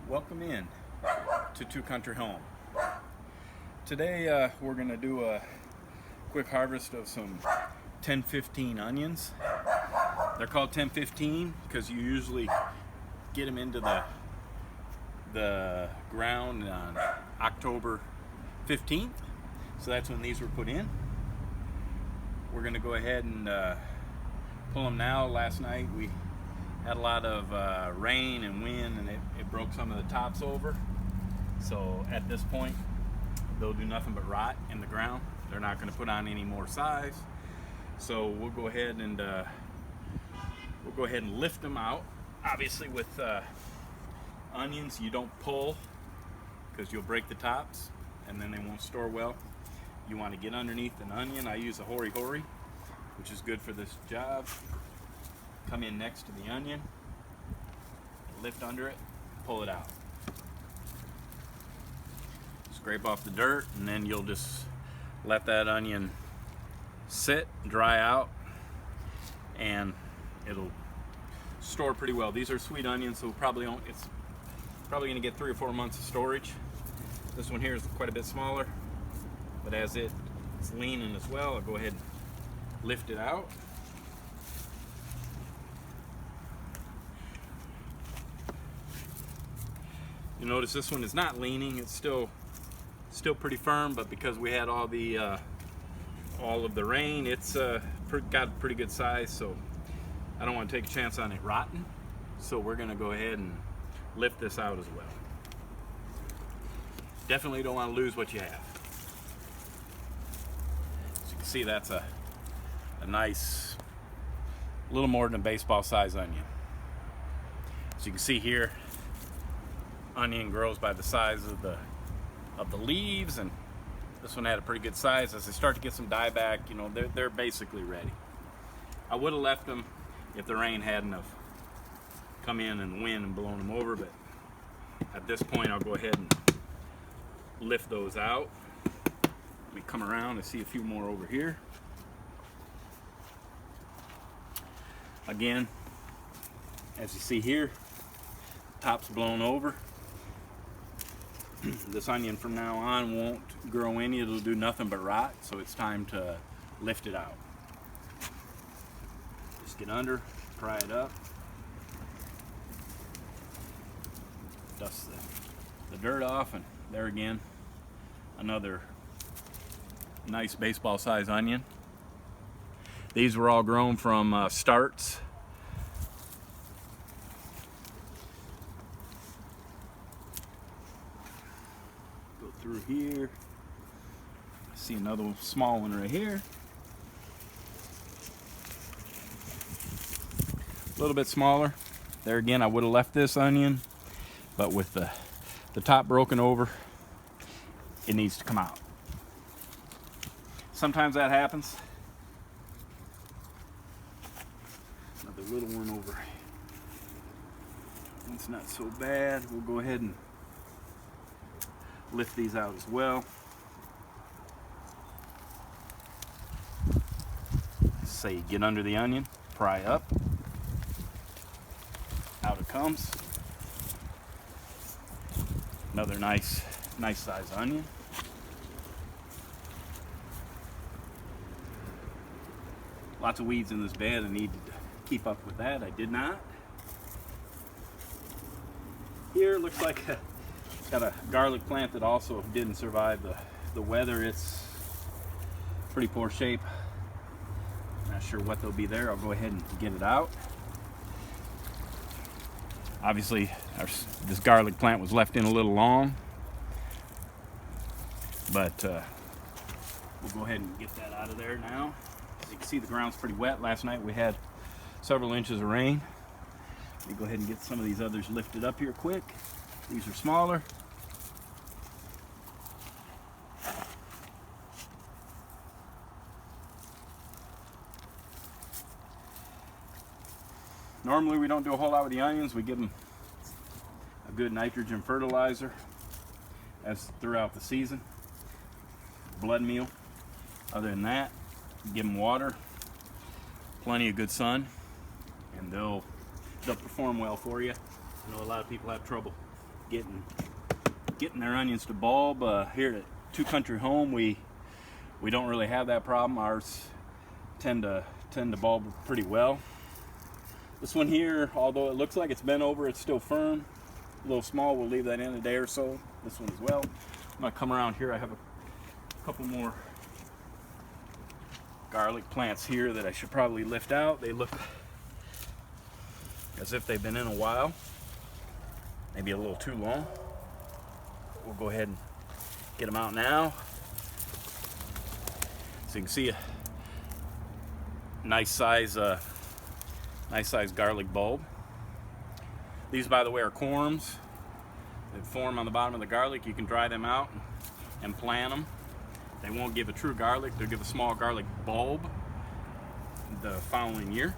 Welcome in to Two Country Home. Today we're going to do a quick harvest of some 1015 onions. They're called 1015 because you usually get them into the ground on October 15th. So that's when these were put in. We're going to go ahead and pull them now. Last night we had a lot of rain and wind, and it broke some of the tops over. So at this point, they'll do nothing but rot in the ground. They're not going to put on any more size. So we'll go ahead and lift them out. Obviously, with onions, you don't pull because you'll break the tops, and then they won't store well. You want to get underneath an onion. I use a Hori Hori, which is good for this job. Come in next to the onion, lift under it, pull it out. Scrape off the dirt, and then you'll just let that onion sit, dry out, and it'll store pretty well. These are sweet onions, so it's probably going to get 3 or 4 months of storage. This one here is quite a bit smaller, but as it's leaning as well, I'll go ahead and lift it out. You notice this one is not leaning; it's still pretty firm. But because we had all of the rain, it's got a pretty good size. So I don't want to take a chance on it rotting. So we're going to go ahead and lift this out as well. Definitely don't want to lose what you have. As you can see, that's a nice, little more than a baseball size onion. As you can see here, onion grows by the size of the leaves, and this one had a pretty good size. As they start to get some dieback, they're basically ready. I would have left them if the rain hadn't have come in and the wind and blown them over, but at this point I'll go ahead and lift those out. Let me come around and see a few more over here. Again, as you see here, top's blown over. This onion from now on won't grow any, it'll do nothing but rot, so it's time to lift it out. Just get under, pry it up, dust the dirt off, and there again, another nice baseball size onion. These were all grown from starts. Through here, I see another small one right here. A little bit smaller. There again, I would have left this onion, but with the top broken over, it needs to come out. Sometimes that happens. Another little one over. It's not so bad. We'll go ahead and lift these out as well. Say, get under the onion, pry up, out it comes. Another nice size onion. Lots of weeds in this bed. I needed to keep up with that. I did not. Here looks like got a garlic plant that also didn't survive the weather. It's pretty poor shape. Not sure what they'll be there. I'll go ahead and get it out. Obviously, this garlic plant was left in a little long, but we'll go ahead and get that out of there now. As you can see, the ground's pretty wet. Last night we had several inches of rain. Let me go ahead and get some of these others lifted up here quick. These are smaller. Normally we don't do a whole lot with the onions. We give them a good nitrogen fertilizer as throughout the season. Blood meal. Other than that, give them water, plenty of good sun, and they'll perform well for you. I know a lot of people have trouble getting their onions to bulb. Here at Two Country Home, we don't really have that problem. Ours tend to bulb pretty well. This one here, although it looks like it's bent over, it's still firm. A little small. We'll leave that in a day or so. This one as well. I'm gonna come around here. I have a couple more garlic plants here that I should probably lift out. They look as if they've been in a while, maybe a little too long. We'll go ahead and get them out now. So you can see a nice size garlic bulb. These, by the way, are corms that form on the bottom of the garlic. You can dry them out and plant them. They won't give a true garlic. They'll give a small garlic bulb the following year.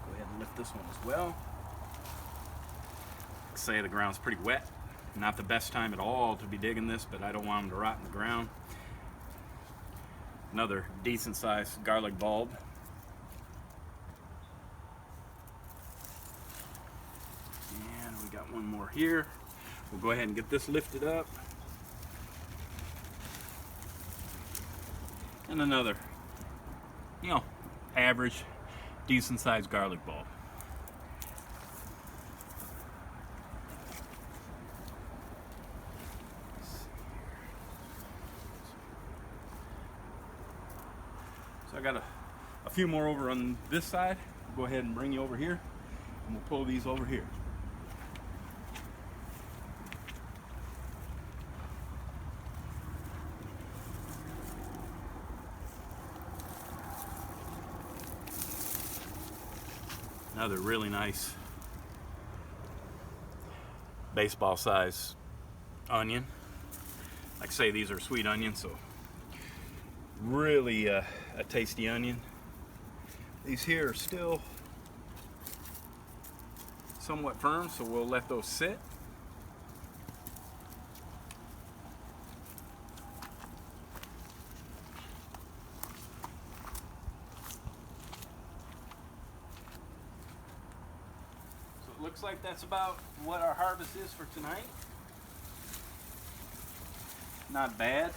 Go ahead and lift this one as well. Like I say, the ground's pretty wet. Not the best time at all to be digging this, but I don't want them to rot in the ground. Another decent sized garlic bulb. And we got one more here. We'll go ahead and get this lifted up. And another, average, decent sized garlic bulb. So I got a few more over on this side. We'll go ahead and bring you over here, and we'll pull these over here. Another really nice baseball size onion. Like I say, these are sweet onions, so really a tasty onion. These here are still somewhat firm, so we'll let those sit. Looks like that's about what our harvest is for tonight. Not bad.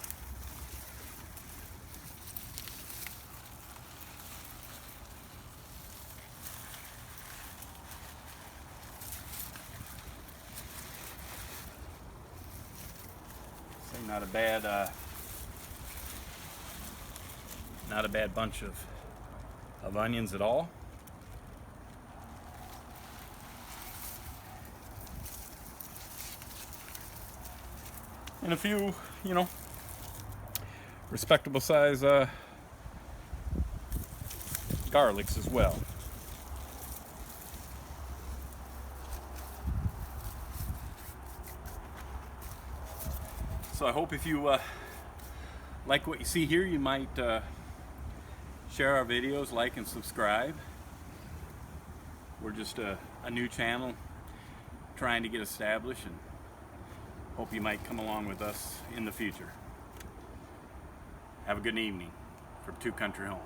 Say not a bad bunch of onions at all. And a few, respectable size garlics as well. So I hope if you like what you see here, you might share our videos, like and subscribe. We're just a new channel trying to get established, and hope you might come along with us in the future. Have a good evening from Two Country Home.